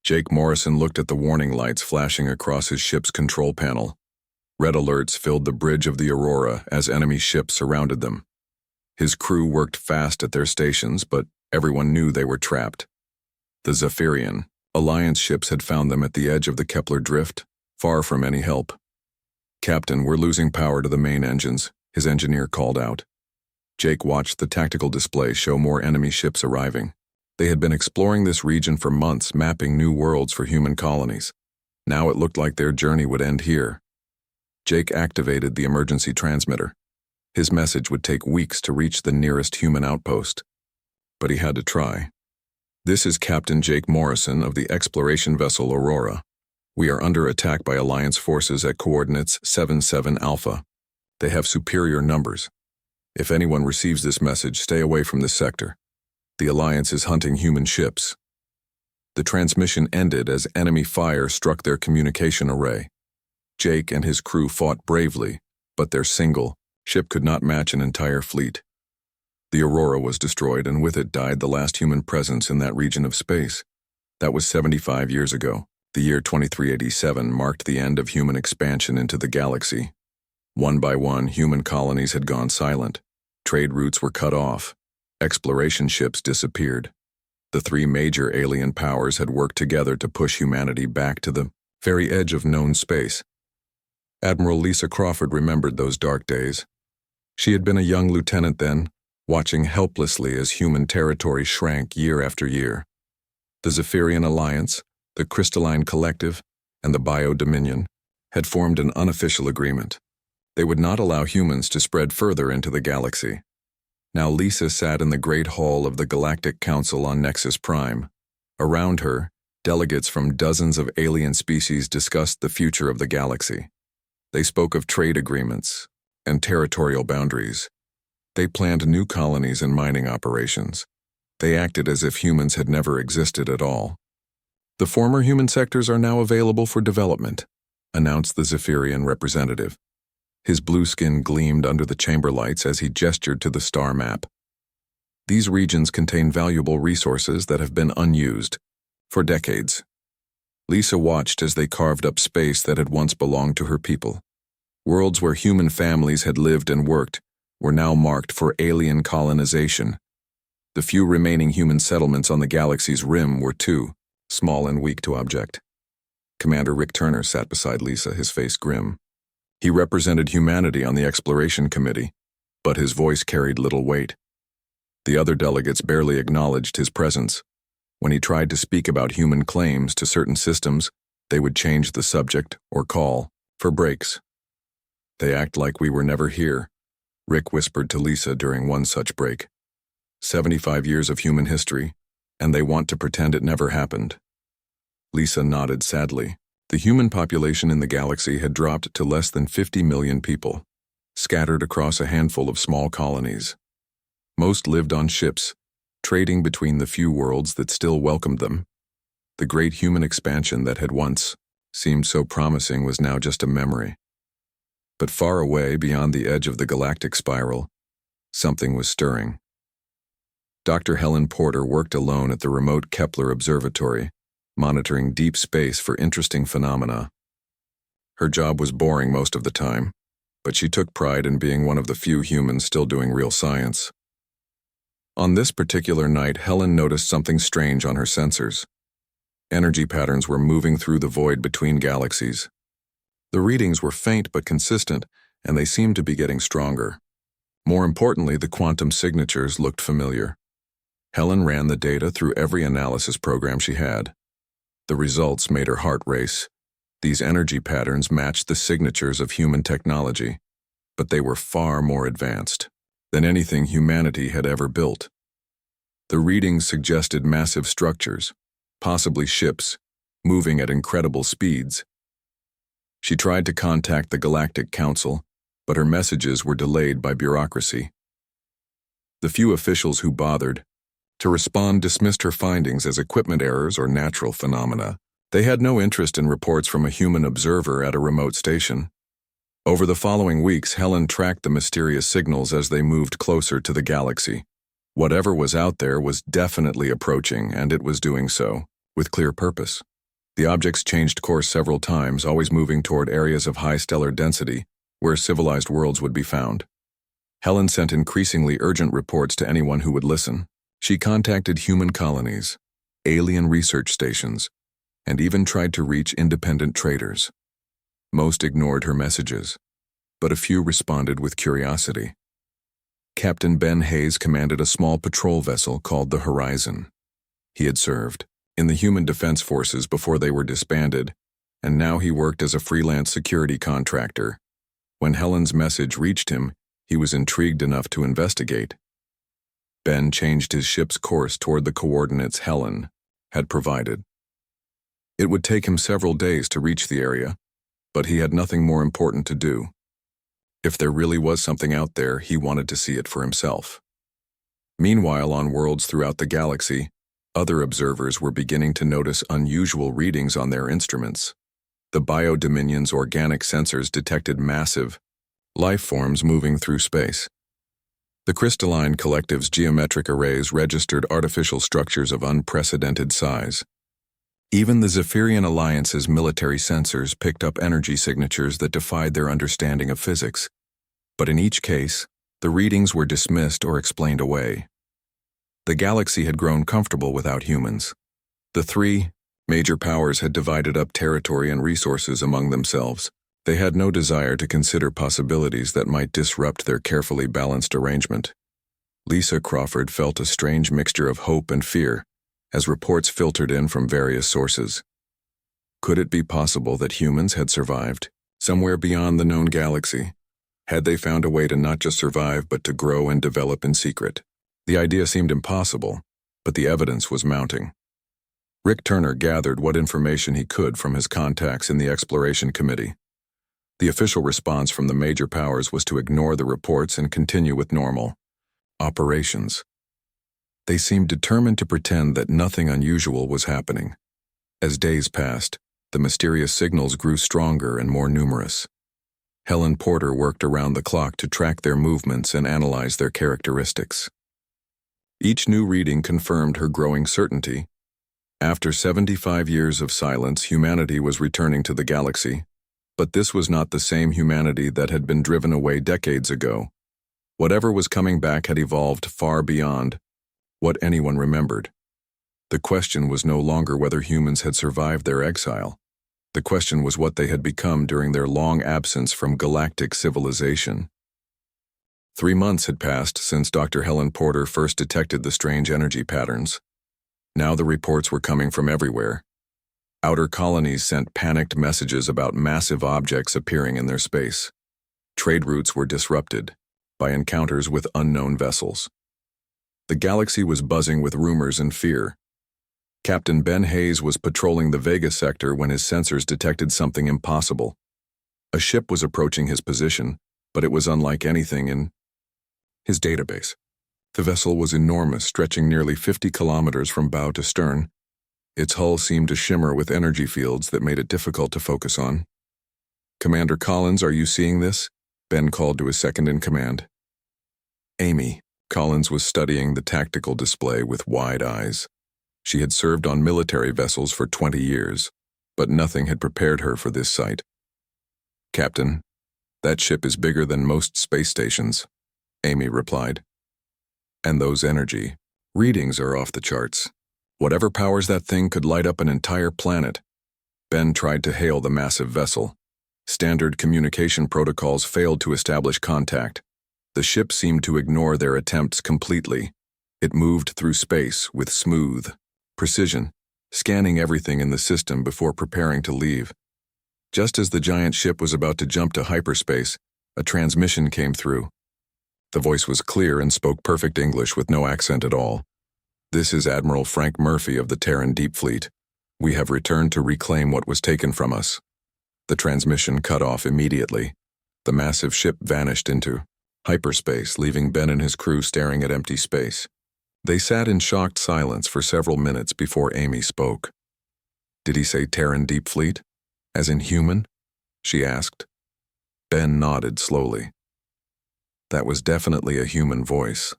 Jake Morrison looked at the warning lights flashing across his ship's control panel. Red alerts filled the bridge of the Aurora as enemy ships surrounded them. His crew worked fast at their stations, but everyone knew they were trapped. The Zephyrian Alliance ships had found them at the edge of the Kepler drift, far from any help. "Captain, we're losing power to the main engines," his engineer called out. Jake watched the tactical display show more enemy ships arriving. They had been exploring this region for months, mapping new worlds for human colonies. Now it looked like their journey would end here. Jake activated the emergency transmitter. His message would take weeks to reach the nearest human outpost. But he had to try. "This is Captain Jake Morrison of the exploration vessel Aurora. We are under attack by Alliance forces at coordinates 77 Alpha. They have superior numbers. If anyone receives this message, stay away from this sector. The Alliance is hunting human ships." The transmission ended as enemy fire struck their communication array. Jake and his crew fought bravely, but their single ship could not match an entire fleet. The Aurora was destroyed, and with it died the last human presence in that region of space. That was 75 years ago. The year 2387 marked the end of human expansion into the galaxy. One by one, human colonies had gone silent. Trade routes were cut off. Exploration ships disappeared. The three major alien powers had worked together to push humanity back to the very edge of known space. Admiral Lisa Crawford remembered those dark days. She had been a young lieutenant then, watching helplessly as human territory shrank year after year. The Zephyrian Alliance, the Crystalline Collective, and the Bio-Dominion had formed an unofficial agreement. They would not allow humans to spread further into the galaxy. Now Lisa sat in the great hall of the Galactic Council on Nexus Prime. Around her, delegates from dozens of alien species discussed the future of the galaxy. They spoke of trade agreements and territorial boundaries. They planned new colonies and mining operations. They acted as if humans had never existed at all. "The former human sectors are now available for development," announced the Zephyrian representative. His blue skin gleamed under the chamber lights as he gestured to the star map. "These regions contain valuable resources that have been unused for decades." Lisa watched as they carved up space that had once belonged to her people. Worlds where human families had lived and worked were now marked for alien colonization. The few remaining human settlements on the galaxy's rim were too small and weak to object. Commander Rick Turner sat beside Lisa, his face grim. He represented humanity on the exploration committee, but his voice carried little weight. The other delegates barely acknowledged his presence. When he tried to speak about human claims to certain systems, they would change the subject or call for breaks. "They act like we were never here," Rick whispered to Lisa during one such break. 75 years of human history, and they want to pretend it never happened. Lisa nodded sadly. The human population in the galaxy had dropped to less than 50 million people, scattered across a handful of small colonies. Most lived on ships, trading between the few worlds that still welcomed them. The great human expansion that had once seemed so promising was now just a memory. But far away, beyond the edge of the galactic spiral, something was stirring. Dr. Helen Porter worked alone at the remote Kepler Observatory, monitoring deep space for interesting phenomena. Her job was boring most of the time, but she took pride in being one of the few humans still doing real science. On this particular night, Helen noticed something strange on her sensors. Energy patterns were moving through the void between galaxies. The readings were faint but consistent, and they seemed to be getting stronger. More importantly, the quantum signatures looked familiar. Helen ran the data through every analysis program she had. The results made her heart race. These energy patterns matched the signatures of human technology, but they were far more advanced than anything humanity had ever built. The readings suggested massive structures, possibly ships, moving at incredible speeds. She tried to contact the Galactic Council, but her messages were delayed by bureaucracy. The few officials who bothered to respond dismissed her findings as equipment errors or natural phenomena. They had no interest in reports from a human observer at a remote station. Over the following weeks, Helen tracked the mysterious signals as they moved closer to the galaxy. Whatever was out there was definitely approaching, and it was doing so with clear purpose. The objects changed course several times, always moving toward areas of high stellar density, where civilized worlds would be found. Helen sent increasingly urgent reports to anyone who would listen. She contacted human colonies, alien research stations, and even tried to reach independent traders. Most ignored her messages, but a few responded with curiosity. Captain Ben Hayes commanded a small patrol vessel called the Horizon. He had served in the Human Defense Forces before they were disbanded, and now he worked as a freelance security contractor. When Helen's message reached him, he was intrigued enough to investigate. Ben changed his ship's course toward the coordinates Helen had provided. It would take him several days to reach the area, but he had nothing more important to do. If there really was something out there, he wanted to see it for himself. Meanwhile, on worlds throughout the galaxy, other observers were beginning to notice unusual readings on their instruments. The Biodominion's organic sensors detected massive life forms moving through space. The crystalline collective's geometric arrays registered artificial structures of unprecedented size. Even the Zephyrian Alliance's military sensors picked up energy signatures that defied their understanding of physics. But in each case, the readings were dismissed or explained away. The galaxy had grown comfortable without humans. The three major powers had divided up territory and resources among themselves. They had no desire to consider possibilities that might disrupt their carefully balanced arrangement. Lisa Crawford felt a strange mixture of hope and fear as reports filtered in from various sources. Could it be possible that humans had survived somewhere beyond the known galaxy? Had they found a way to not just survive but to grow and develop in secret? The idea seemed impossible, but the evidence was mounting. Rick Turner gathered what information he could from his contacts in the Exploration Committee. The official response from the major powers was to ignore the reports and continue with normal operations. They seemed determined to pretend that nothing unusual was happening. As days passed, the mysterious signals grew stronger and more numerous. Helen Porter worked around the clock to track their movements and analyze their characteristics. Each new reading confirmed her growing certainty. After 75 years of silence, humanity was returning to the galaxy. But this was not the same humanity that had been driven away decades ago. Whatever was coming back had evolved far beyond what anyone remembered. The question was no longer whether humans had survived their exile. The question was what they had become during their long absence from galactic civilization. 3 months had passed since Dr. Helen Porter first detected the strange energy patterns. Now the reports were coming from everywhere. Outer colonies sent panicked messages about massive objects appearing in their space. Trade routes were disrupted by encounters with unknown vessels. The galaxy was buzzing with rumors and fear. Captain Ben Hayes was patrolling the Vega sector when his sensors detected something impossible. A ship was approaching his position, but it was unlike anything in his database. The vessel was enormous, stretching nearly 50 kilometers from bow to stern. Its hull seemed to shimmer with energy fields that made it difficult to focus on. "Commander Collins, are you seeing this?" Ben called to his second-in-command. Amy. Collins was studying the tactical display with wide eyes. She had served on military vessels for 20 years, but nothing had prepared her for this sight. "Captain, that ship is bigger than most space stations," Amy replied. "And those energy readings are off the charts. Whatever powers that thing could light up an entire planet." Ben tried to hail the massive vessel. Standard communication protocols failed to establish contact. The ship seemed to ignore their attempts completely. It moved through space with smooth precision, scanning everything in the system before preparing to leave. Just as the giant ship was about to jump to hyperspace, a transmission came through. The voice was clear and spoke perfect English with no accent at all. "This is Admiral Frank Murphy of the Terran Deep Fleet. We have returned to reclaim what was taken from us." The transmission cut off immediately. The massive ship vanished into hyperspace, leaving Ben and his crew staring at empty space. They sat in shocked silence for several minutes before Amy spoke. "Did he say Terran Deep Fleet? As in human?" she asked. Ben nodded slowly. That was definitely a human voice.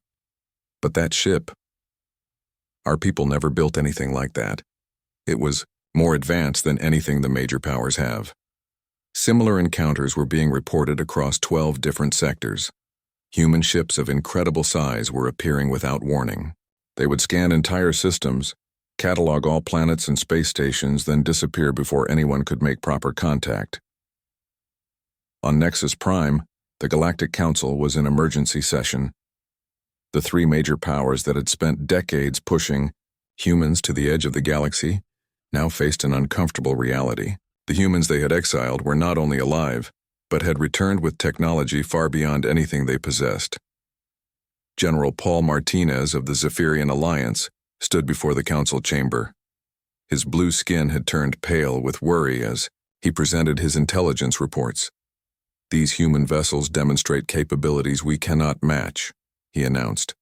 But that ship, our people never built anything like that. It was more advanced than anything the major powers have. Similar encounters were being reported across 12 different sectors. Human ships of incredible size were appearing without warning. They would scan entire systems, catalog all planets and space stations, then disappear before anyone could make proper contact. On Nexus Prime, the Galactic Council was in emergency session. The three major powers that had spent decades pushing humans to the edge of the galaxy now faced an uncomfortable reality. The humans they had exiled were not only alive, but had returned with technology far beyond anything they possessed. General Paul Martinez of the Zephyrian Alliance stood before the council chamber. His blue skin had turned pale with worry as he presented his intelligence reports. "These human vessels demonstrate capabilities we cannot match," he announced.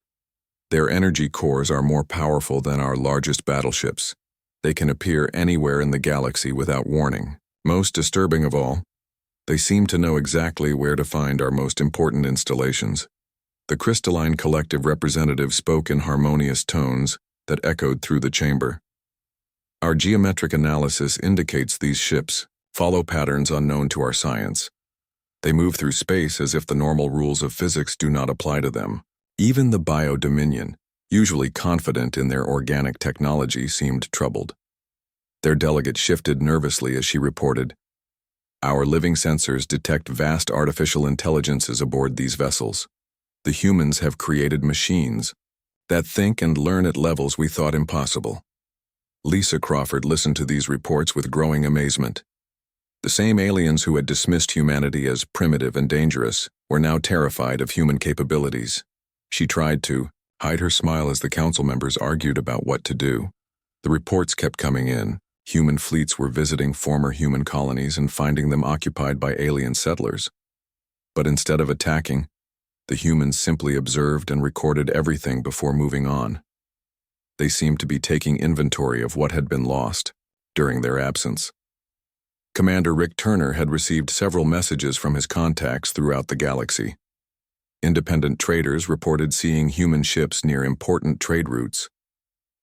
"Their energy cores are more powerful than our largest battleships. They can appear anywhere in the galaxy without warning. Most disturbing of all, they seem to know exactly where to find our most important installations." The crystalline collective representative spoke in harmonious tones that echoed through the chamber. "Our geometric analysis indicates these ships follow patterns unknown to our science. They move through space as if the normal rules of physics do not apply to them. Even the Bio-Dominion, usually confident in their organic technology, seemed troubled." Their delegate shifted nervously as she reported, "Our living sensors detect vast artificial intelligences aboard these vessels. The humans have created machines that think and learn at levels we thought impossible." Lisa Crawford listened to these reports with growing amazement. The same aliens who had dismissed humanity as primitive and dangerous were now terrified of human capabilities. She tried to hide her smile as the council members argued about what to do. The reports kept coming in. Human fleets were visiting former human colonies and finding them occupied by alien settlers. But instead of attacking, the humans simply observed and recorded everything before moving on. They seemed to be taking inventory of what had been lost during their absence. Commander Rick Turner had received several messages from his contacts throughout the galaxy. Independent traders reported seeing human ships near important trade routes.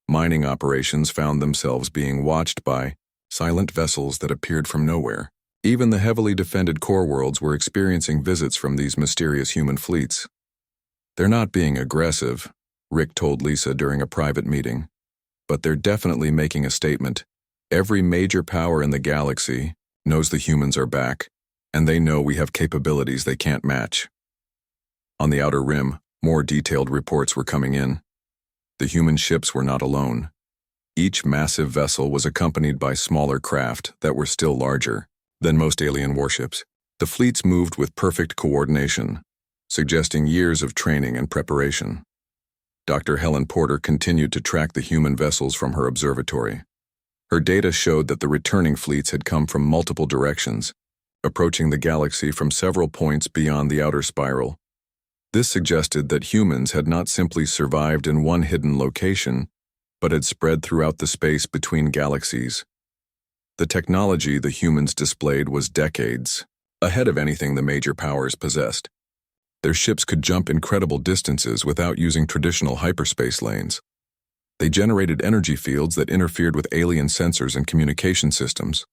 Mining operations found themselves being watched by silent vessels that appeared from nowhere. Even the heavily defended core worlds were experiencing visits from these mysterious human fleets. "They're not being aggressive," Rick told Lisa during a private meeting, "but they're definitely making a statement. Every major power in the galaxy knows the humans are back, and they know we have capabilities they can't match." On the outer rim, more detailed reports were coming in. The human ships were not alone. Each massive vessel was accompanied by smaller craft that were still larger than most alien warships. The fleets moved with perfect coordination, suggesting years of training and preparation. Dr. Helen Porter continued to track the human vessels from her observatory. Her data showed that the returning fleets had come from multiple directions, approaching the galaxy from several points beyond the outer spiral. This suggested that humans had not simply survived in one hidden location, but had spread throughout the space between galaxies. The technology the humans displayed was decades ahead of anything the major powers possessed. Their ships could jump incredible distances without using traditional hyperspace lanes. They generated energy fields that interfered with alien sensors and communication systems.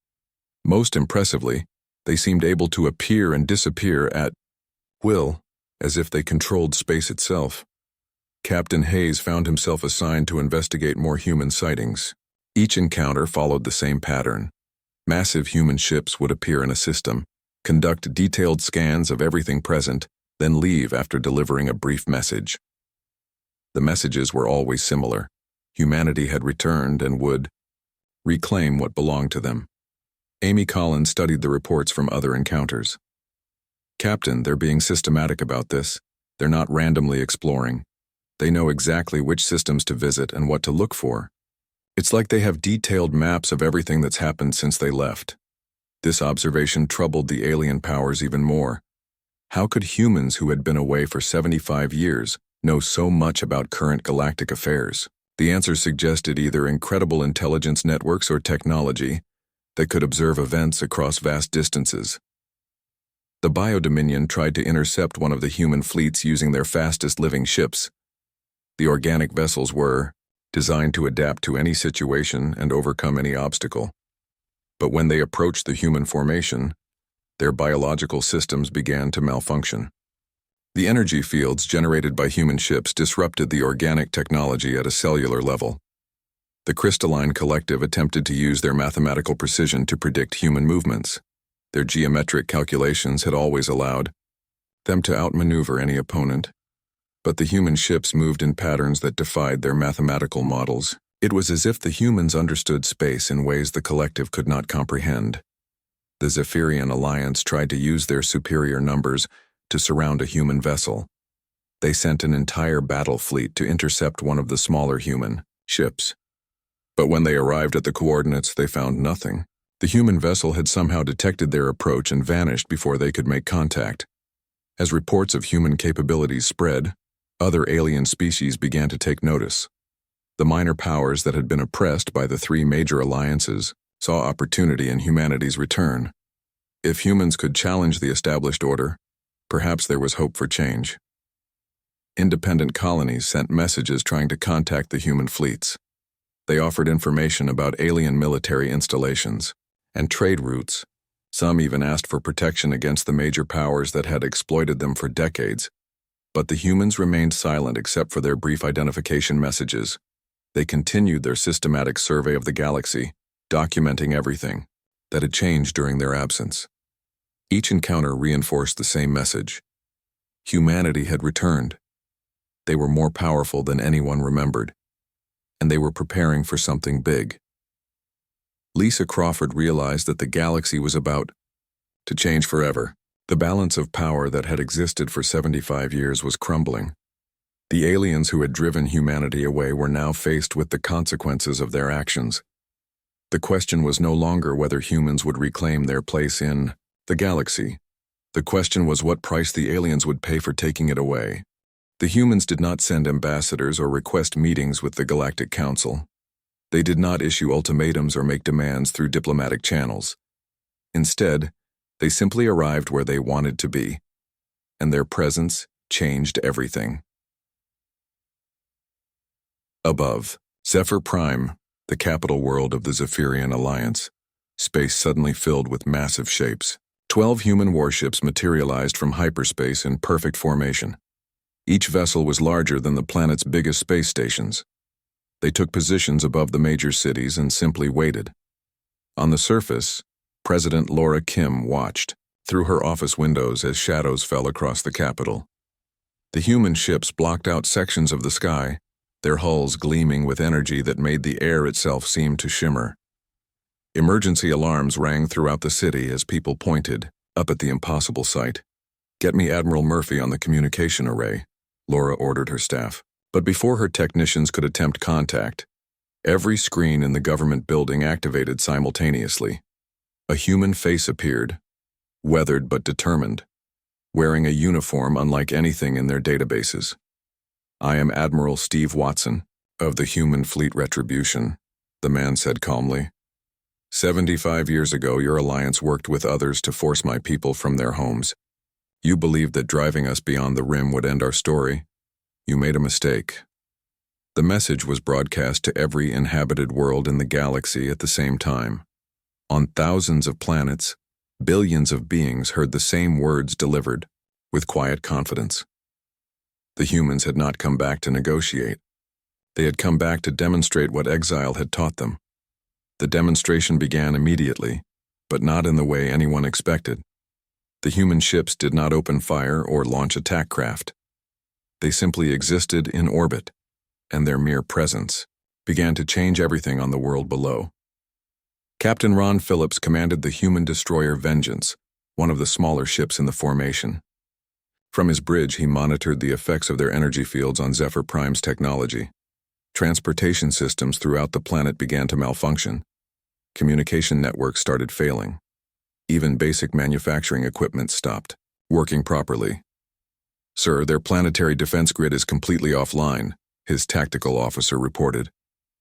Most impressively, they seemed able to appear and disappear at will, as if they controlled space itself. Captain Hayes found himself assigned to investigate more human sightings. Each encounter followed the same pattern. Massive human ships would appear in a system, conduct detailed scans of everything present, then leave after delivering a brief message. The messages were always similar. Humanity had returned and would reclaim what belonged to them. Amy Collins studied the reports from other encounters. "Captain, they're being systematic about this. They're not randomly exploring. They know exactly which systems to visit and what to look for. It's like they have detailed maps of everything that's happened since they left." This observation troubled the alien powers even more. How could humans who had been away for 75 years know so much about current galactic affairs? The answer suggested either incredible intelligence networks or technology that could observe events across vast distances. The Bio-Dominion tried to intercept one of the human fleets using their fastest living ships. The organic vessels were designed to adapt to any situation and overcome any obstacle. But when they approached the human formation, their biological systems began to malfunction. The energy fields generated by human ships disrupted the organic technology at a cellular level. The crystalline collective attempted to use their mathematical precision to predict human movements. Their geometric calculations had always allowed them to outmaneuver any opponent, but the human ships moved in patterns that defied their mathematical models. It was as if the humans understood space in ways the collective could not comprehend. The Zephyrian Alliance tried to use their superior numbers to surround a human vessel. They sent an entire battle fleet to intercept one of the smaller human ships. But when they arrived at the coordinates, they found nothing. The human vessel had somehow detected their approach and vanished before they could make contact. As reports of human capabilities spread, other alien species began to take notice. The minor powers that had been oppressed by the three major alliances saw opportunity in humanity's return. If humans could challenge the established order, perhaps there was hope for change. Independent colonies sent messages trying to contact the human fleets. They offered information about alien military installations and trade routes. Some even asked for protection against the major powers that had exploited them for decades. But the humans remained silent except for their brief identification messages. They continued their systematic survey of the galaxy, documenting everything that had changed during their absence. Each encounter reinforced the same message. Humanity had returned. They were more powerful than anyone remembered, and they were preparing for something big. Lisa Crawford realized that the galaxy was about to change forever. The balance of power that had existed for 75 years was crumbling. The aliens who had driven humanity away were now faced with the consequences of their actions. The question was no longer whether humans would reclaim their place in the galaxy. The question was what price the aliens would pay for taking it away. The humans did not send ambassadors or request meetings with the Galactic Council. They did not issue ultimatums or make demands through diplomatic channels. Instead, they simply arrived where they wanted to be, and their presence changed everything. Above, Zephyr Prime, the capital world of the Zephyrian Alliance, space suddenly filled with massive shapes. 12 human warships materialized from hyperspace in perfect formation. Each vessel was larger than the planet's biggest space stations. They took positions above the major cities and simply waited. On the surface, President Laura Kim watched through her office windows as shadows fell across the capital. The human ships blocked out sections of the sky, their hulls gleaming with energy that made the air itself seem to shimmer. Emergency alarms rang throughout the city as people pointed up at the impossible sight. "Get me Admiral Murphy on the communication array," Laura ordered her staff. But before her technicians could attempt contact, every screen in the government building activated simultaneously. A human face appeared, weathered but determined, wearing a uniform unlike anything in their databases. "I am Admiral Steve Watson, of the Human Fleet Retribution," the man said calmly. 75 years ago, your alliance worked with others to force my people from their homes. You believed that driving us beyond the rim would end our story. You made a mistake." The message was broadcast to every inhabited world in the galaxy at the same time. On thousands of planets, billions of beings heard the same words delivered, with quiet confidence. The humans had not come back to negotiate. They had come back to demonstrate what exile had taught them. The demonstration began immediately, but not in the way anyone expected. The human ships did not open fire or launch attack craft. They simply existed in orbit, and their mere presence began to change everything on the world below. Captain Ron Phillips commanded the human destroyer Vengeance, one of the smaller ships in the formation. From his bridge, he monitored the effects of their energy fields on Zephyr Prime's technology. Transportation systems throughout the planet began to malfunction. Communication networks started failing. Even basic manufacturing equipment stopped working properly. "Sir, their planetary defense grid is completely offline," his tactical officer reported.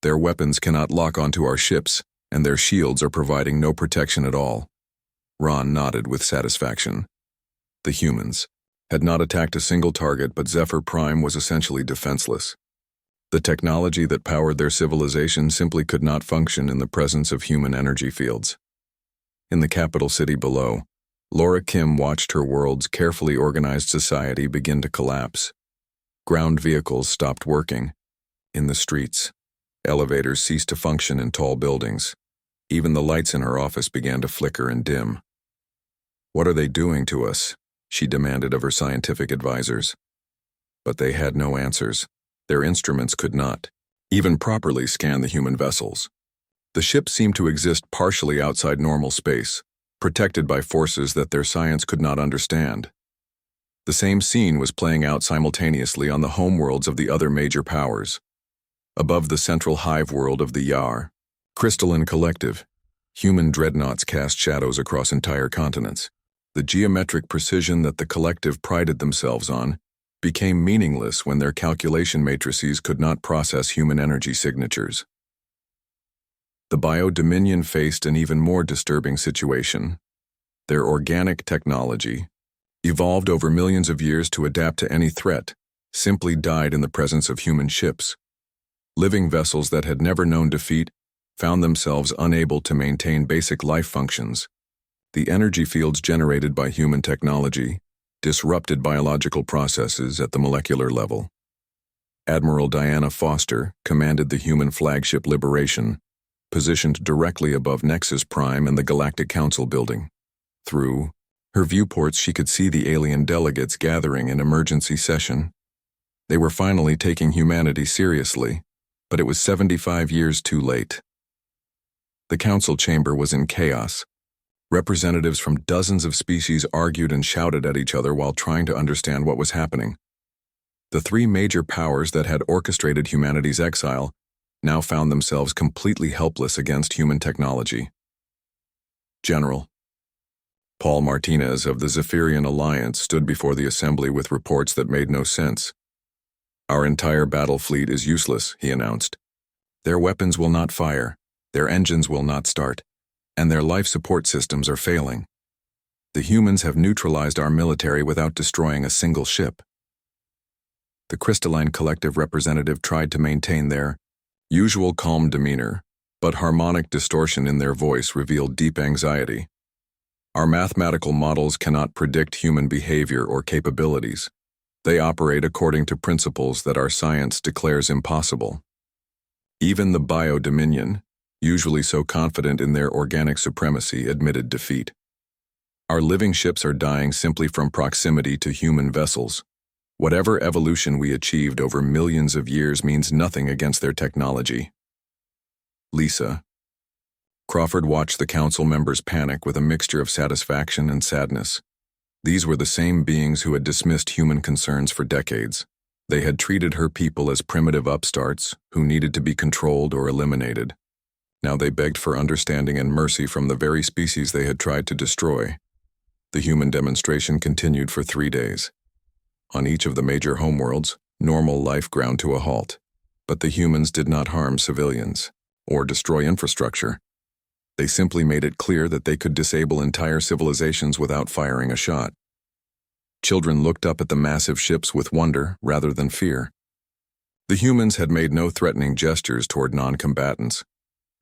"Their weapons cannot lock onto our ships, and their shields are providing no protection at all." Ron nodded with satisfaction. The humans had not attacked a single target, but Zephyr Prime was essentially defenseless. The technology that powered their civilization simply could not function in the presence of human energy fields. In the capital city below, Laura Kim watched her world's carefully organized society begin to collapse. Ground vehicles stopped working. In the streets, elevators ceased to function in tall buildings. Even the lights in her office began to flicker and dim. "What are they doing to us?" she demanded of her scientific advisors. But they had no answers. Their instruments could not even properly scan the human vessels. The ships seemed to exist partially outside normal space, protected by forces that their science could not understand. The same scene was playing out simultaneously on the homeworlds of the other major powers. Above the central hive world of the Yar, crystalline collective, human dreadnoughts cast shadows across entire continents. The geometric precision that the collective prided themselves on became meaningless when their calculation matrices could not process human energy signatures. The Bio-Dominion faced an even more disturbing situation. Their organic technology, evolved over millions of years to adapt to any threat, simply died in the presence of human ships. Living vessels that had never known defeat found themselves unable to maintain basic life functions. The energy fields generated by human technology disrupted biological processes at the molecular level. Admiral Diana Foster commanded the human flagship Liberation, positioned directly above Nexus Prime and the Galactic Council building. Through her viewports, she could see the alien delegates gathering in emergency session. They were finally taking humanity seriously, but it was 75 years too late. The council chamber was in chaos. Representatives from dozens of species argued and shouted at each other while trying to understand what was happening. The three major powers that had orchestrated humanity's exile now found themselves completely helpless against human technology. General Paul Martinez of the Zephyrian Alliance stood before the assembly with reports that made no sense. "Our entire battle fleet is useless," he announced. "Their weapons will not fire, their engines will not start, and their life support systems are failing. The humans have neutralized our military without destroying a single ship." The crystalline collective representative tried to maintain their usual calm demeanor, but harmonic distortion in their voice revealed deep anxiety. "Our mathematical models cannot predict human behavior or capabilities. They operate according to principles that our science declares impossible." Even the Bio-Dominion, usually so confident in their organic supremacy, admitted defeat. "Our living ships are dying simply from proximity to human vessels. Whatever evolution we achieved over millions of years means nothing against their technology." Lisa. Crawford watched the council members panic with a mixture of satisfaction and sadness. These were the same beings who had dismissed human concerns for decades. They had treated her people as primitive upstarts who needed to be controlled or eliminated. Now they begged for understanding and mercy from the very species they had tried to destroy. The human demonstration continued for 3 days. On each of the major homeworlds, normal life ground to a halt, but the humans did not harm civilians or destroy infrastructure. They simply made it clear that they could disable entire civilizations without firing a shot. Children looked up at the massive ships with wonder rather than fear. The humans had made no threatening gestures toward non-combatants.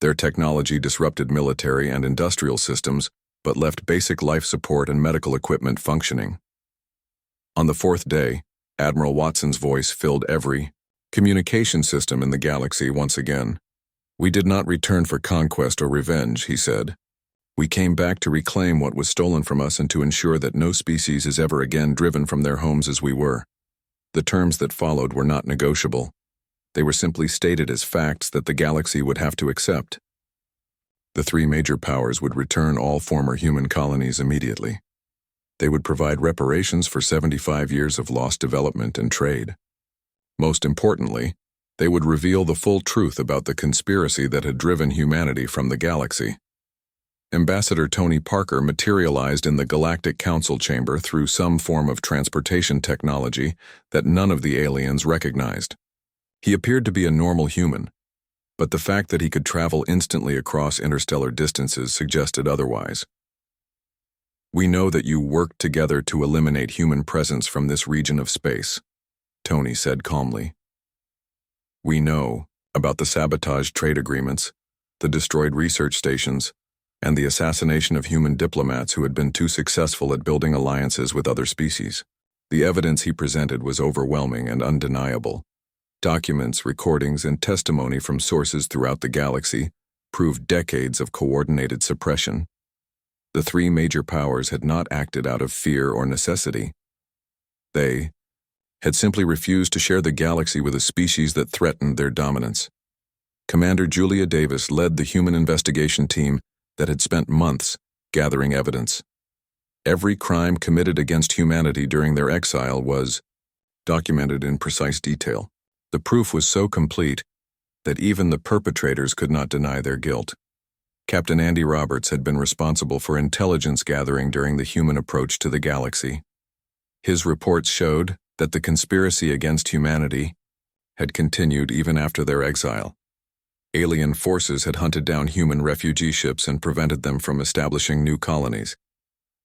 Their technology disrupted military and industrial systems, but left basic life support and medical equipment functioning. On the 4th day, Admiral Watson's voice filled every communication system in the galaxy once again. "We did not return for conquest or revenge," he said. "We came back to reclaim what was stolen from us and to ensure that no species is ever again driven from their homes as we were." The terms that followed were not negotiable. They were simply stated as facts that the galaxy would have to accept. The three major powers would return all former human colonies immediately. They would provide reparations for 75 years of lost development and trade. Most importantly, they would reveal the full truth about the conspiracy that had driven humanity from the galaxy. Ambassador Tony Parker materialized in the Galactic Council chamber through some form of transportation technology that none of the aliens recognized. He appeared to be a normal human, but the fact that he could travel instantly across interstellar distances suggested otherwise. "We know that you worked together to eliminate human presence from this region of space," Tony said calmly. "We know about the sabotaged trade agreements, the destroyed research stations, and the assassination of human diplomats who had been too successful at building alliances with other species. The evidence he presented was overwhelming and undeniable. Documents, recordings, and testimony from sources throughout the galaxy proved decades of coordinated suppression. The three major powers had not acted out of fear or necessity. They had simply refused to share the galaxy with a species that threatened their dominance. Commander Julia Davis led the human investigation team that had spent months gathering evidence. Every crime committed against humanity during their exile was documented in precise detail. The proof was so complete that even the perpetrators could not deny their guilt. Captain Andy Roberts had been responsible for intelligence gathering during the human approach to the galaxy. His reports showed that the conspiracy against humanity had continued even after their exile. Alien forces had hunted down human refugee ships and prevented them from establishing new colonies.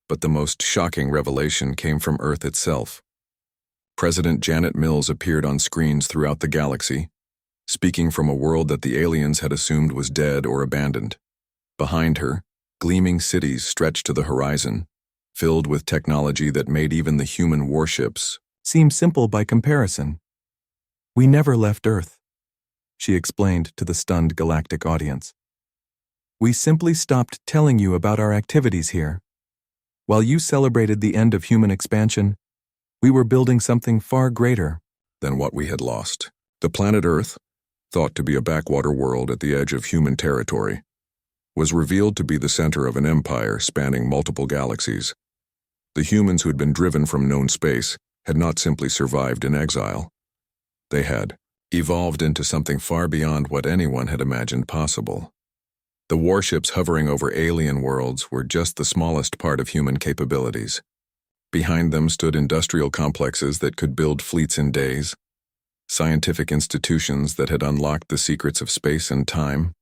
But the most shocking revelation came from Earth itself. President Janet Mills appeared on screens throughout the galaxy, speaking from a world that the aliens had assumed was dead or abandoned. Behind her, gleaming cities stretched to the horizon, filled with technology that made even the human warships seem simple by comparison. "We never left Earth," she explained to the stunned galactic audience. "We simply stopped telling you about our activities here. While you celebrated the end of human expansion, we were building something far greater than what we had lost." The planet Earth, thought to be a backwater world at the edge of human territory, was revealed to be the center of an empire spanning multiple galaxies. The humans who had been driven from known space had not simply survived in exile. They had evolved into something far beyond what anyone had imagined possible. The warships hovering over alien worlds were just the smallest part of human capabilities. Behind them stood industrial complexes that could build fleets in days, scientific institutions that had unlocked the secrets of space and time,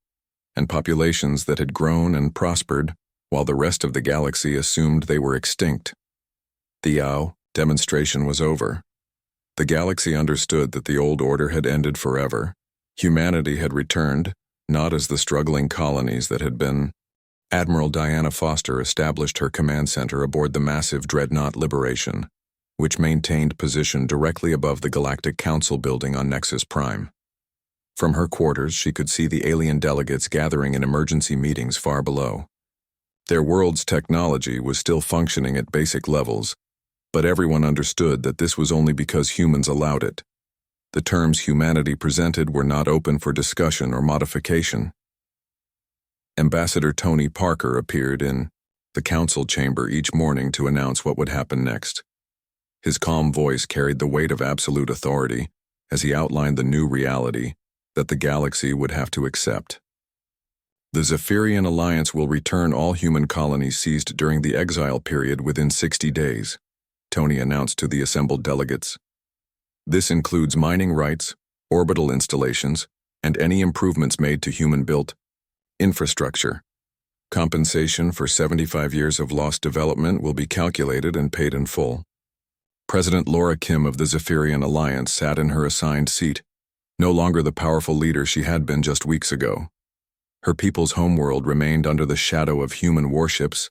and populations that had grown and prospered while the rest of the galaxy assumed they were extinct. The Yao demonstration was over. The galaxy understood that the old order had ended forever. Humanity had returned, not as the struggling colonies that had been. Admiral Diana Foster established her command center aboard the massive dreadnought Liberation, which maintained position directly above the Galactic Council building on Nexus Prime. From her quarters, she could see the alien delegates gathering in emergency meetings far below. Their world's technology was still functioning at basic levels, but everyone understood that this was only because humans allowed it. The terms humanity presented were not open for discussion or modification. Ambassador Tony Parker appeared in the council chamber each morning to announce what would happen next. His calm voice carried the weight of absolute authority as he outlined the new reality that the galaxy would have to accept. The Zephyrian Alliance will return all human colonies seized during the exile period within 60 days, Tony announced to the assembled delegates. This includes mining rights, orbital installations, and any improvements made to human-built infrastructure. Compensation for 75 years of lost development will be calculated and paid in full. President Laura Kim of the Zephyrian Alliance sat in her assigned seat, no longer the powerful leader she had been just weeks ago. Her people's homeworld remained under the shadow of human warships,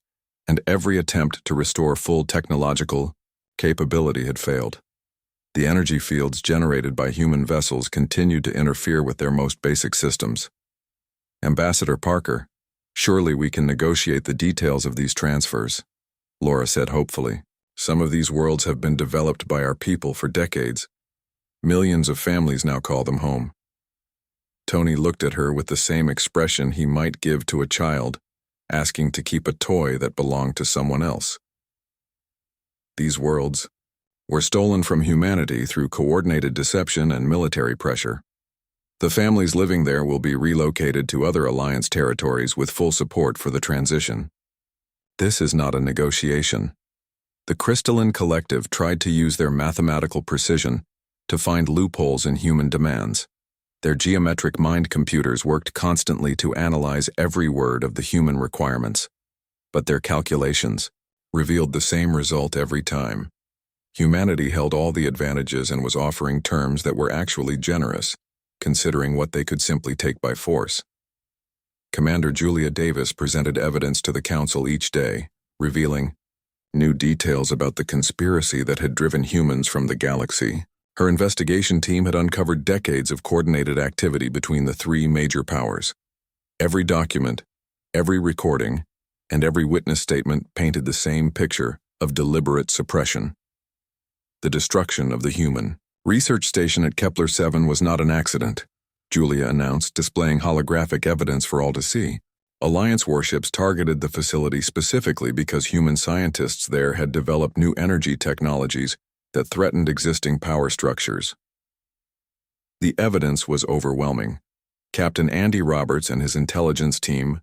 and every attempt to restore full technological capability had failed. The energy fields generated by human vessels continued to interfere with their most basic systems. Ambassador Parker, surely we can negotiate the details of these transfers, Laura said hopefully. Some of these worlds have been developed by our people for decades. Millions of families now call them home. Tony looked at her with the same expression he might give to a child, asking to keep a toy that belonged to someone else. These worlds were stolen from humanity through coordinated deception and military pressure. The families living there will be relocated to other Alliance territories with full support for the transition. This is not a negotiation. The Crystalline Collective tried to use their mathematical precision to find loopholes in human demands. Their geometric mind computers worked constantly to analyze every word of the human requirements. But their calculations revealed the same result every time. Humanity held all the advantages and was offering terms that were actually generous, considering what they could simply take by force. Commander Julia Davis presented evidence to the Council each day, revealing new details about the conspiracy that had driven humans from the galaxy. Her investigation team had uncovered decades of coordinated activity between the three major powers. Every document, every recording, and every witness statement painted the same picture of deliberate suppression. The destruction of the human research station at Kepler 7 was not an accident, Julia announced, displaying holographic evidence for all to see. Alliance warships targeted the facility specifically because human scientists there had developed new energy technologies that threatened existing power structures. The evidence was overwhelming. Captain Andy Roberts and his intelligence team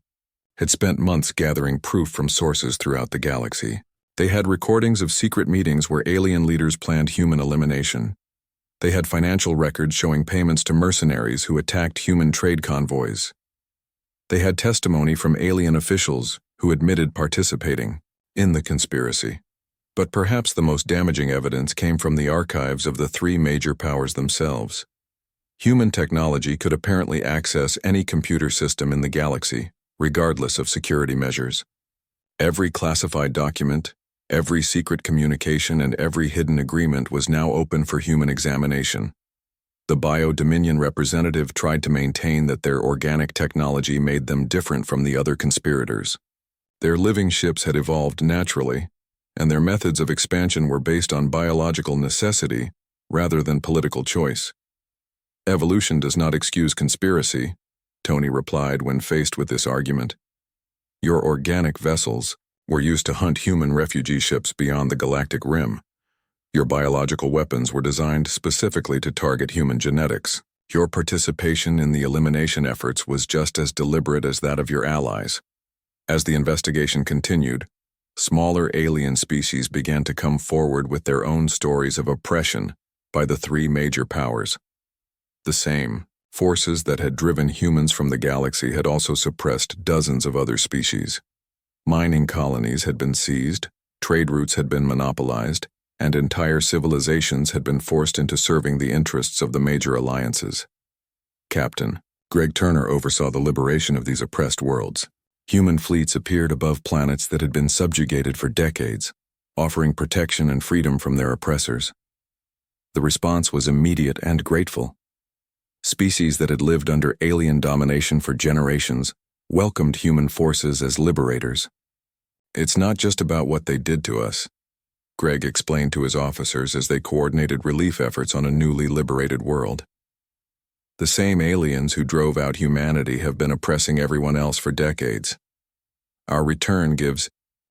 had spent months gathering proof from sources throughout the galaxy. They had recordings of secret meetings where alien leaders planned human elimination. They had financial records showing payments to mercenaries who attacked human trade convoys. They had testimony from alien officials who admitted participating in the conspiracy. But perhaps the most damaging evidence came from the archives of the three major powers themselves. Human technology could apparently access any computer system in the galaxy, regardless of security measures. Every classified document, every secret communication, and every hidden agreement was now open for human examination. The Bio-Dominion representative tried to maintain that their organic technology made them different from the other conspirators. Their living ships had evolved naturally, and their methods of expansion were based on biological necessity rather than political choice. Evolution does not excuse conspiracy, Tony replied when faced with this argument. Your organic vessels were used to hunt human refugee ships beyond the galactic rim. Your biological weapons were designed specifically to target human genetics. Your participation in the elimination efforts was just as deliberate as that of your allies. As the investigation continued, smaller alien species began to come forward with their own stories of oppression by the three major powers. The same forces that had driven humans from the galaxy had also suppressed dozens of other species. Mining colonies had been seized, trade routes had been monopolized, and entire civilizations had been forced into serving the interests of the major alliances. Captain Greg Turner oversaw the liberation of these oppressed worlds. Human fleets appeared above planets that had been subjugated for decades, offering protection and freedom from their oppressors. The response was immediate and grateful. Species that had lived under alien domination for generations welcomed human forces as liberators. It's not just about what they did to us, Greg explained to his officers as they coordinated relief efforts on a newly liberated world. The same aliens who drove out humanity have been oppressing everyone else for decades. Our return gives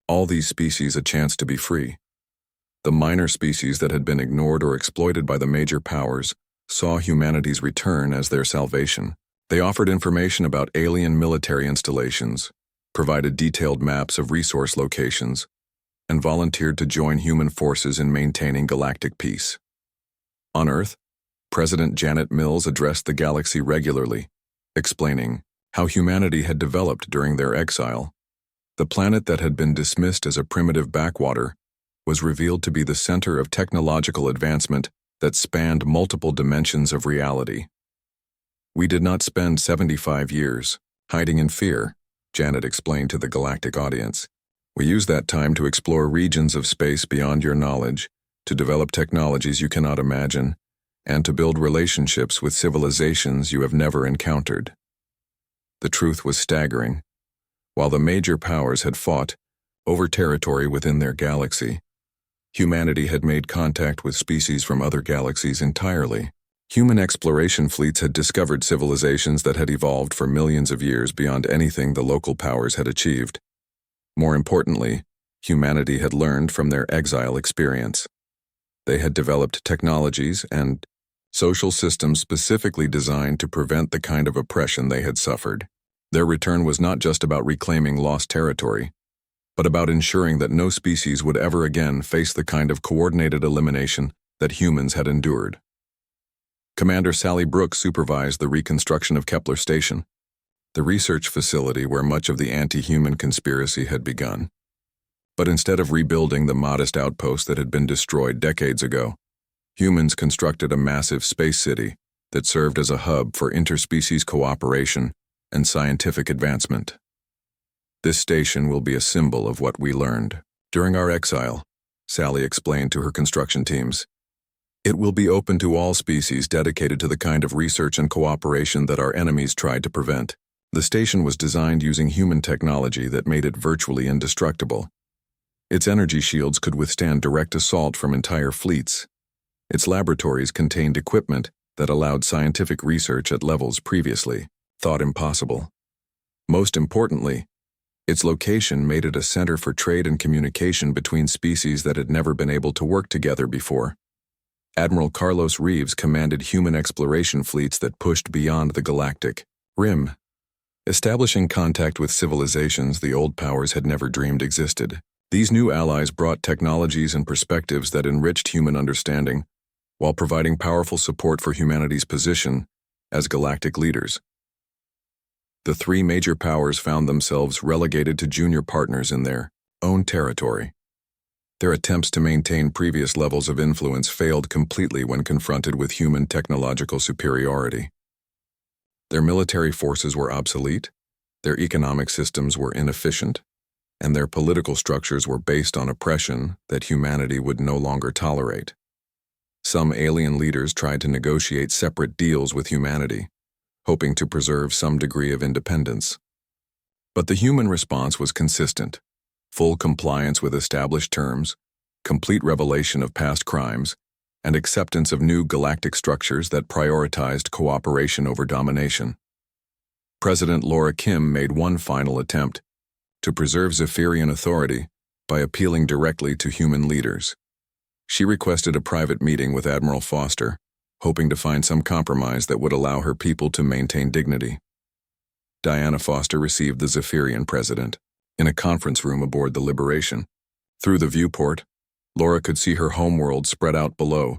all these species a chance to be free. The minor species that had been ignored or exploited by the major powers saw humanity's return as their salvation. They offered information about alien military installations, provided detailed maps of resource locations, and volunteered to join human forces in maintaining galactic peace. On Earth, President Janet Mills addressed the galaxy regularly, explaining how humanity had developed during their exile. The planet that had been dismissed as a primitive backwater was revealed to be the center of technological advancement that spanned multiple dimensions of reality. We did not spend 75 years hiding in fear, Janet explained to the galactic audience. We used that time to explore regions of space beyond your knowledge, to develop technologies you cannot imagine, and to build relationships with civilizations you have never encountered. The truth was staggering. While the major powers had fought over territory within their galaxy, humanity had made contact with species from other galaxies entirely. Human exploration fleets had discovered civilizations that had evolved for millions of years beyond anything the local powers had achieved. More importantly, humanity had learned from their exile experience. They had developed technologies and social systems specifically designed to prevent the kind of oppression they had suffered. Their return was not just about reclaiming lost territory, but about ensuring that no species would ever again face the kind of coordinated elimination that humans had endured. Commander Sally Brooks supervised the reconstruction of Kepler Station, the research facility where much of the anti-human conspiracy had begun. But instead of rebuilding the modest outpost that had been destroyed decades ago, humans constructed a massive space city that served as a hub for interspecies cooperation and scientific advancement. This station will be a symbol of what we learned. During our exile, Sally explained to her construction teams, it will be open to all species dedicated to the kind of research and cooperation that our enemies tried to prevent. The station was designed using human technology that made it virtually indestructible. Its energy shields could withstand direct assault from entire fleets. Its laboratories contained equipment that allowed scientific research at levels previously thought impossible. Most importantly, its location made it a center for trade and communication between species that had never been able to work together before. Admiral Carlos Reeves commanded human exploration fleets that pushed beyond the galactic rim, establishing contact with civilizations the old powers had never dreamed existed. These new allies brought technologies and perspectives that enriched human understanding, while providing powerful support for humanity's position as galactic leaders. The three major powers found themselves relegated to junior partners in their own territory. Their attempts to maintain previous levels of influence failed completely when confronted with human technological superiority. Their military forces were obsolete, their economic systems were inefficient, and their political structures were based on oppression that humanity would no longer tolerate. Some alien leaders tried to negotiate separate deals with humanity, hoping to preserve some degree of independence. But the human response was consistent: full compliance with established terms, complete revelation of past crimes, and acceptance of new galactic structures that prioritized cooperation over domination. President Laura Kim made one final attempt to preserve Zephyrian authority by appealing directly to human leaders. She requested a private meeting with Admiral Foster, hoping to find some compromise that would allow her people to maintain dignity. Diana Foster received the Zephyrian president in a conference room aboard the Liberation. Through the viewport, Laura could see her homeworld spread out below,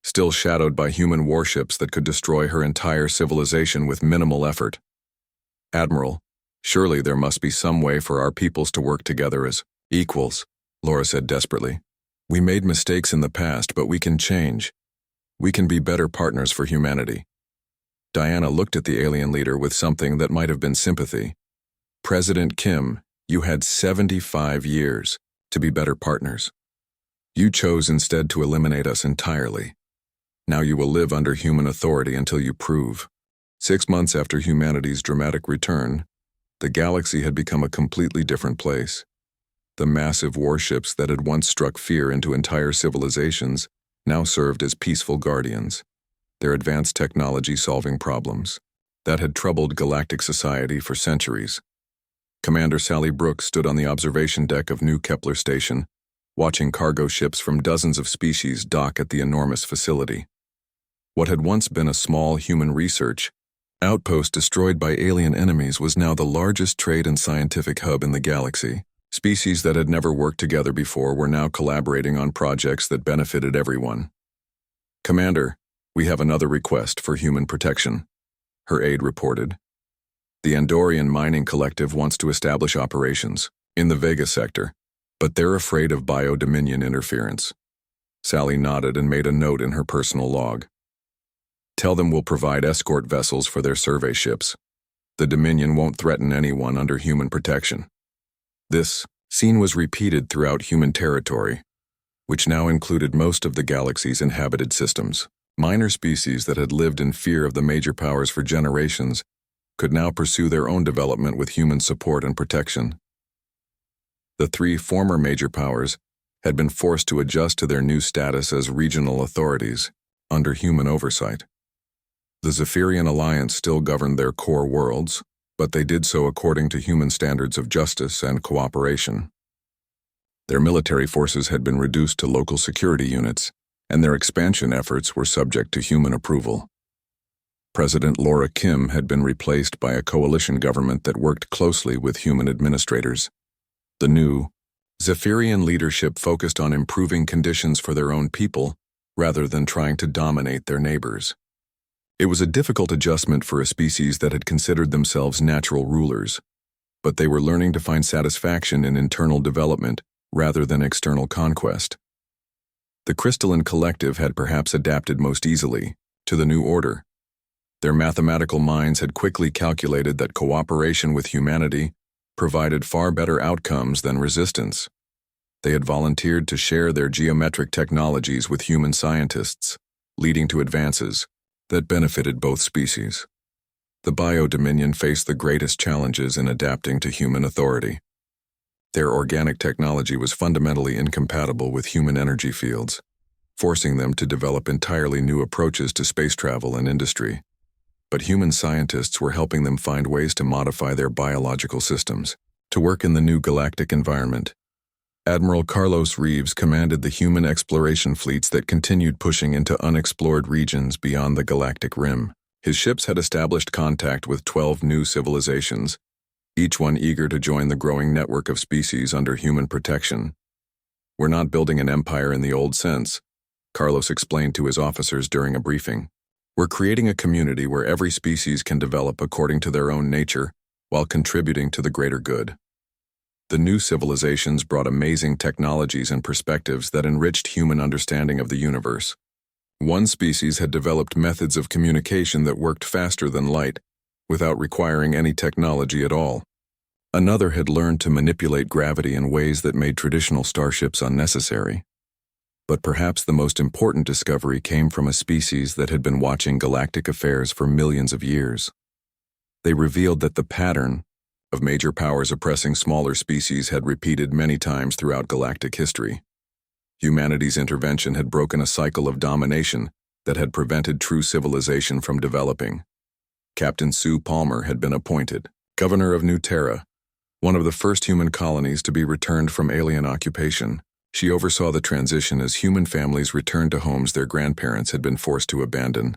still shadowed by human warships that could destroy her entire civilization with minimal effort. Admiral, surely there must be some way for our peoples to work together as equals, Laura said desperately. We made mistakes in the past, but we can change. We can be better partners for humanity. Diana looked at the alien leader with something that might have been sympathy. President Kim, you had 75 years to be better partners. You chose instead to eliminate us entirely. Now you will live under human authority until you prove. 6 months after humanity's dramatic return, the galaxy had become a completely different place. The massive warships that had once struck fear into entire civilizations now served as peaceful guardians, their advanced technology solving problems that had troubled galactic society for centuries. Commander Sally Brooks stood on the observation deck of New Kepler Station, watching cargo ships from dozens of species dock at the enormous facility. What had once been a small human research outpost destroyed by alien enemies was now the largest trade and scientific hub in the galaxy. Species that had never worked together before were now collaborating on projects that benefited everyone. Commander, we have another request for human protection, her aide reported. The Andorian Mining Collective wants to establish operations in the Vega sector, but they're afraid of Bio-Dominion interference. Sally nodded and made a note in her personal log. Tell them we'll provide escort vessels for their survey ships. The Dominion won't threaten anyone under human protection. This scene was repeated throughout human territory, which now included most of the galaxy's inhabited systems. Minor species that had lived in fear of the major powers for generations could now pursue their own development with human support and protection. The three former major powers had been forced to adjust to their new status as regional authorities under human oversight. The Zephyrian Alliance still governed their core worlds, but they did so according to human standards of justice and cooperation. Their military forces had been reduced to local security units, and their expansion efforts were subject to human approval. President Laura Kim had been replaced by a coalition government that worked closely with human administrators. The new Zephyrian leadership focused on improving conditions for their own people rather than trying to dominate their neighbors. It was a difficult adjustment for a species that had considered themselves natural rulers, but they were learning to find satisfaction in internal development rather than external conquest. The crystalline collective had perhaps adapted most easily to the new order. Their mathematical minds had quickly calculated that cooperation with humanity provided far better outcomes than resistance. They had volunteered to share their geometric technologies with human scientists, leading to advances that benefited both species. The Bio-Dominion faced the greatest challenges in adapting to human authority. Their organic technology was fundamentally incompatible with human energy fields, forcing them to develop entirely new approaches to space travel and industry. But human scientists were helping them find ways to modify their biological systems to work in the new galactic environment. Admiral Carlos Reeves commanded the human exploration fleets that continued pushing into unexplored regions beyond the galactic rim. His ships had established contact with 12 new civilizations, each one eager to join the growing network of species under human protection. "We're not building an empire in the old sense," Carlos explained to his officers during a briefing. "We're creating a community where every species can develop according to their own nature while contributing to the greater good." The new civilizations brought amazing technologies and perspectives that enriched human understanding of the universe. One species had developed methods of communication that worked faster than light, without requiring any technology at all. Another had learned to manipulate gravity in ways that made traditional starships unnecessary. But perhaps the most important discovery came from a species that had been watching galactic affairs for millions of years. They revealed that the pattern of major powers oppressing smaller species had repeated many times throughout galactic history. Humanity's intervention had broken a cycle of domination that had prevented true civilization from developing. Captain Sue Palmer had been appointed governor of New Terra, one of the first human colonies to be returned from alien occupation. She oversaw the transition as human families returned to homes their grandparents had been forced to abandon.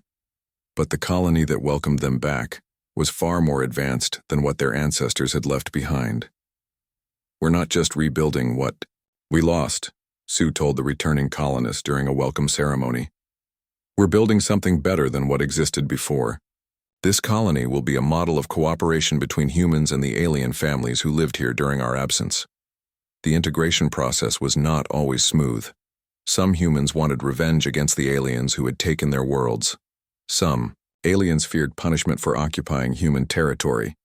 But the colony that welcomed them back was far more advanced than what their ancestors had left behind. "We're not just rebuilding what we lost," Sue told the returning colonists during a welcome ceremony. "We're building something better than what existed before. This colony will be a model of cooperation between humans and the alien families who lived here during our absence." The integration process was not always smooth. Some humans wanted revenge against the aliens who had taken their worlds. Some aliens feared punishment for occupying human territory,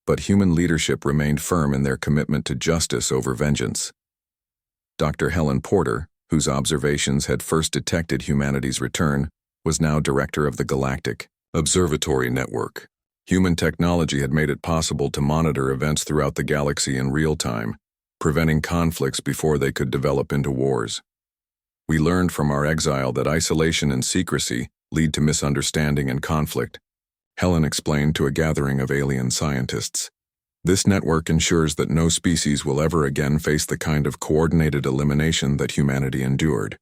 but human leadership remained firm in their commitment to justice over vengeance. Dr. Helen Porter, whose observations had first detected humanity's return, was now director of the Galactic Observatory Network. Human technology had made it possible to monitor events throughout the galaxy in real time, preventing conflicts before they could develop into wars. "We learned from our exile that isolation and secrecy lead to misunderstanding and conflict," Helen explained to a gathering of alien scientists. "This network ensures that no species will ever again face the kind of coordinated elimination that humanity endured."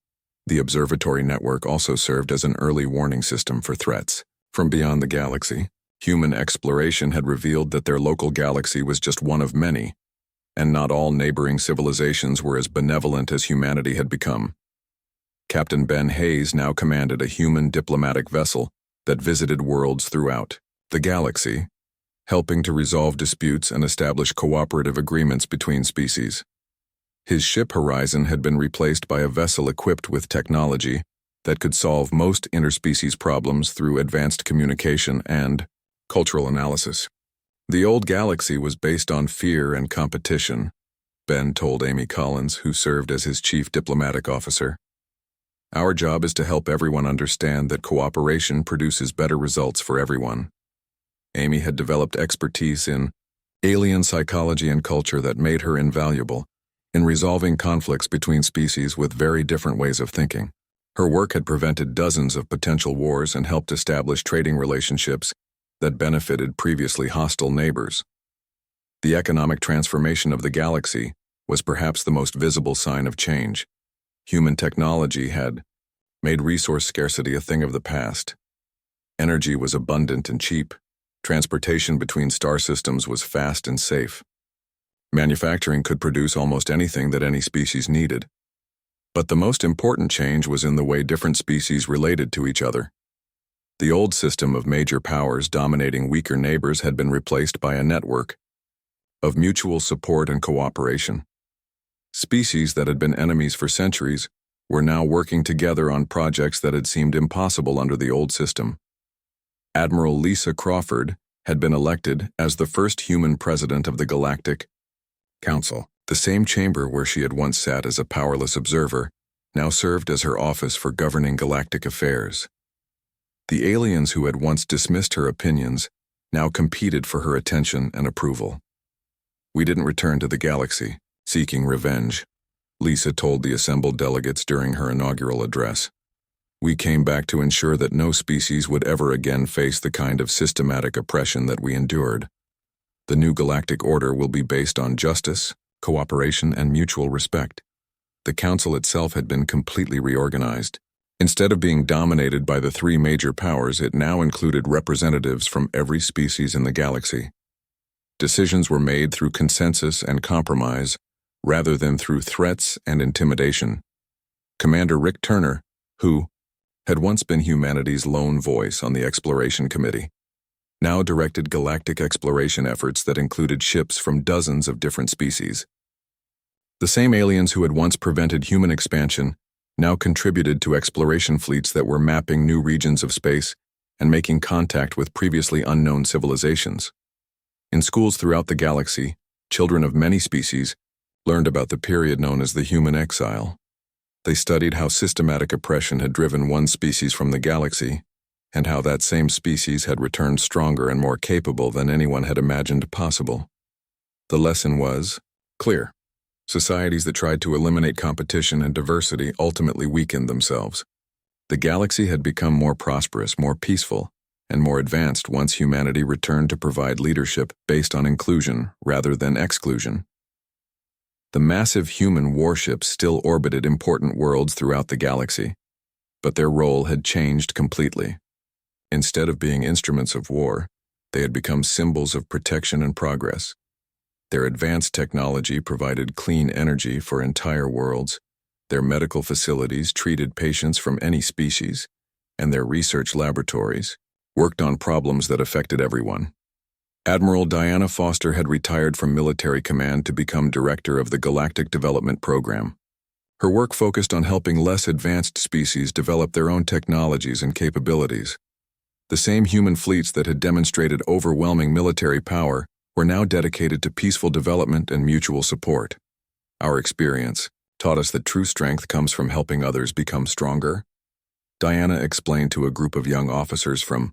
The observatory network also served as an early warning system for threats from beyond the galaxy. Human exploration had revealed that their local galaxy was just one of many, and not all neighboring civilizations were as benevolent as humanity had become. Captain Ben Hayes now commanded a human diplomatic vessel that visited worlds throughout the galaxy, helping to resolve disputes and establish cooperative agreements between species. His ship Horizon had been replaced by a vessel equipped with technology that could solve most interspecies problems through advanced communication and cultural analysis. "The old galaxy was based on fear and competition," Ben told Amy Collins, who served as his chief diplomatic officer. "Our job is to help everyone understand that cooperation produces better results for everyone." Amy had developed expertise in alien psychology and culture that made her invaluable in resolving conflicts between species with very different ways of thinking. Her work had prevented dozens of potential wars and helped establish trading relationships that benefited previously hostile neighbors. The economic transformation of the galaxy was perhaps the most visible sign of change. Human technology had made resource scarcity a thing of the past. Energy was abundant and cheap. Transportation between star systems was fast and safe. Manufacturing could produce almost anything that any species needed. But the most important change was in the way different species related to each other. The old system of major powers dominating weaker neighbors had been replaced by a network of mutual support and cooperation. Species that had been enemies for centuries were now working together on projects that had seemed impossible under the old system. Admiral Lisa Crawford had been elected as the first human president of the Galactic Council. The same chamber where she had once sat as a powerless observer now served as her office for governing galactic affairs. The aliens who had once dismissed her opinions now competed for her attention and approval. "We didn't return to the galaxy, seeking revenge," Lisa told the assembled delegates during her inaugural address. "We came back to ensure that no species would ever again face the kind of systematic oppression that we endured. The new galactic order will be based on justice, cooperation, and mutual respect." The council itself had been completely reorganized. Instead of being dominated by the three major powers, it now included representatives from every species in the galaxy. Decisions were made through consensus and compromise, rather than through threats and intimidation. Commander Rick Turner, who had once been humanity's lone voice on the Exploration Committee, now directed galactic exploration efforts that included ships from dozens of different species. The same aliens who had once prevented human expansion now contributed to exploration fleets that were mapping new regions of space and making contact with previously unknown civilizations. In schools throughout the galaxy, children of many species learned about the period known as the human exile. They studied how systematic oppression had driven one species from the galaxy, and how that same species had returned stronger and more capable than anyone had imagined possible. The lesson was clear. Societies that tried to eliminate competition and diversity ultimately weakened themselves. The galaxy had become more prosperous, more peaceful, and more advanced once humanity returned to provide leadership based on inclusion rather than exclusion. The massive human warships still orbited important worlds throughout the galaxy, but their role had changed completely. Instead of being instruments of war, they had become symbols of protection and progress. Their advanced technology provided clean energy for entire worlds, their medical facilities treated patients from any species, and their research laboratories worked on problems that affected everyone. Admiral Diana Foster had retired from military command to become director of the Galactic Development Program. Her work focused on helping less advanced species develop their own technologies and capabilities. The same human fleets that had demonstrated overwhelming military power were now dedicated to peaceful development and mutual support. Our experience taught us that true strength comes from helping others become stronger, Diana explained to a group of young officers from